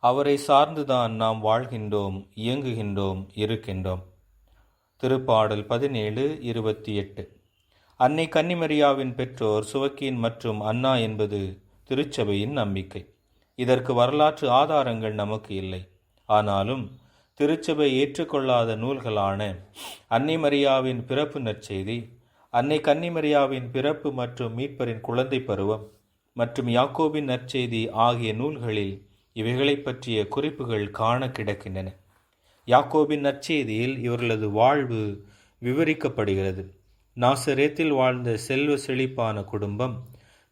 அவரை சார்ந்துதான் நாம் வாழ்கின்றோம், இயங்குகின்றோம், இருக்கின்றோம். திருப்பாடல் 17:28. அன்னை கன்னிமரியாவின் பெற்றோர் சுவக்கீன் மற்றும் அன்னா என்பது திருச்சபையின் நம்பிக்கை. இதற்கு வரலாற்று ஆதாரங்கள் நமக்கு இல்லை. ஆனாலும் திருச்சபை ஏற்றுக்கொள்ளாத நூல்களான அன்னை மரியாவின் பிறப்பு நற்செய்தி, அன்னை கன்னிமரியாவின் பிறப்பு மற்றும் மீட்பரின் குழந்தை பருவம் மற்றும் யாக்கோபின் நற்செய்தி ஆகிய நூல்களில் இவைகளை பற்றிய குறிப்புகள் காண கிடக்கின்றன. யாக்கோபின் நற்செய்தியில் இவர்களது வாழ்வு விவரிக்கப்படுகிறது. நாசரேத்தில் வாழ்ந்த செல்வ செழிப்பான குடும்பம்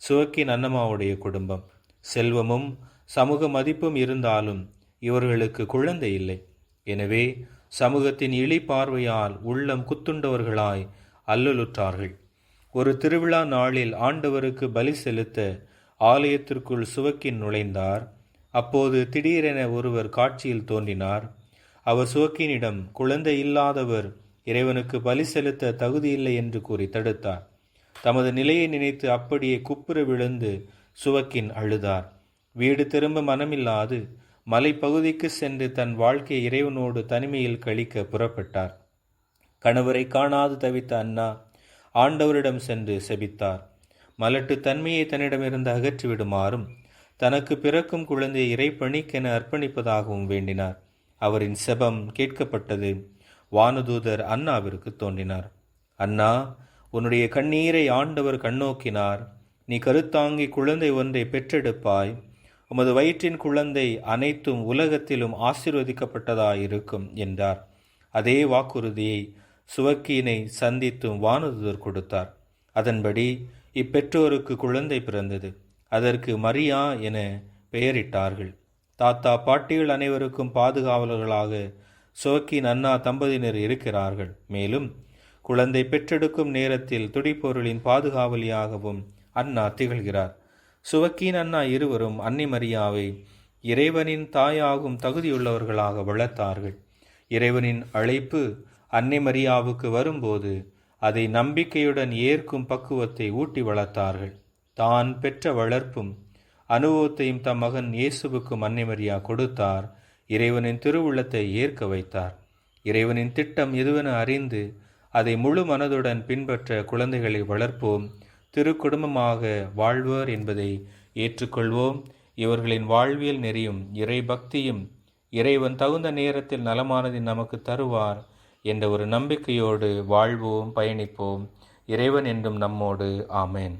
சுவக்கின் அன்னம்மாவுடைய குடும்பம். செல்வமும் சமூக மதிப்பும் இருந்தாலும் இவர்களுக்கு குழந்தை இல்லை. எனவே சமூகத்தின் இழி பார்வையால் உள்ளம் குத்துண்டவர்களாய் அல்லலுற்றார்கள். ஒரு திருவிழா நாளில் ஆண்டவருக்கு பலி செலுத்த ஆலயத்திற்குள் சுவக்கின் நுழைந்தார். அப்போது திடீரென ஒருவர் காட்சியில் தோன்றினார். அவர் சுவக்கினிடம் குழந்தை இல்லாதவர் இறைவனுக்கு பலி செலுத்த தகுதியில்லை என்று கூறி தடுத்தார். தமது நிலையை நினைத்து அப்படியே குப்புற விழுந்து சுவக்கின் அழுதார். வீடு திரும்ப மனமில்லாது மலைப்பகுதிக்கு சென்று தன் வாழ்க்கையை இறைவனோடு தனிமையில் கழிக்க புறப்பட்டார். கணவரை காணாது தவித்த அன்னா ஆண்டவரிடம் சென்று செபித்தார். மலட்டு தன்மையை தன்னிடமிருந்து அகற்றிவிடுமாறும் தனக்கு பிறக்கும் குழந்தையை இறைப்பணிக்கென அர்ப்பணிப்பதாகவும் வேண்டினார். அவரின் செபம் கேட்கப்பட்டது. வானதூதர் அன்னாவிற்கு தோன்றினார். அன்னா, உன்னுடைய கண்ணீரை ஆண்டவர் கண்ணோக்கினார். நீ கருத்தாங்கி குழந்தை ஒன்றை பெற்றெடுப்பாய். உமது வயிற்றின் குழந்தை அனைத்தும் உலகத்திலும் ஆசீர்வதிக்கப்பட்டதாயிருக்கும் என்றார். அதே வாக்குறுதியை சுவக்கீனை சந்தித்தும் வானதூதர் கொடுத்தார். அதன்படி இப்பெற்றோருக்கு குழந்தை பிறந்தது. அதற்கு மரியா என பெயரிட்டார்கள். தாத்தா பாட்டிகள் அனைவருக்கும் பாதுகாவலர்களாக சுவக்கீன் அன்னா தம்பதியினர் இருக்கிறார்கள். மேலும் குழந்தை பெற்றெடுக்கும் நேரத்தில் துடிப்பொருளின் பாதுகாவலியாகவும் அன்னா திகழ்கிறார். சுவக்கீன் அன்னா இருவரும் அன்னை மரியாவை இறைவனின் தாயாகும் தகுதியுள்ளவர்களாக வளர்த்தார்கள். இறைவனின் அழைப்பு அன்னை மரியாவுக்கு வரும்போது அதை நம்பிக்கையுடன் ஏற்கும் பக்குவத்தை ஊட்டி வளர்த்தார்கள். தான் பெற்ற வளர்ப்பும் அனுபவத்தையும் தம் மகன் இயேசுவுக்கும் அன்னை மரியா கொடுத்தார். இறைவனின் திருவுள்ளத்தை ஏற்க வைத்தார். இறைவனின் திட்டம் எதுவென அறிந்து அதை முழு மனதுடன் பின்பற்ற குழந்தைகளை வளர்ப்போம். திருக்குடும்பமாக வாழ்வர் என்பதை ஏற்றுக்கொள்வோம். இவர்களின் வாழ்வியல் நெறியும் இறை பக்தியும் இறைவன் தகுந்த நேரத்தில் நலமானதை நமக்கு தருவார் என்ற ஒரு நம்பிக்கையோடு வாழ்வோம், பயணிப்போம். இறைவன் என்றும் நம்மோடு. ஆமேன்.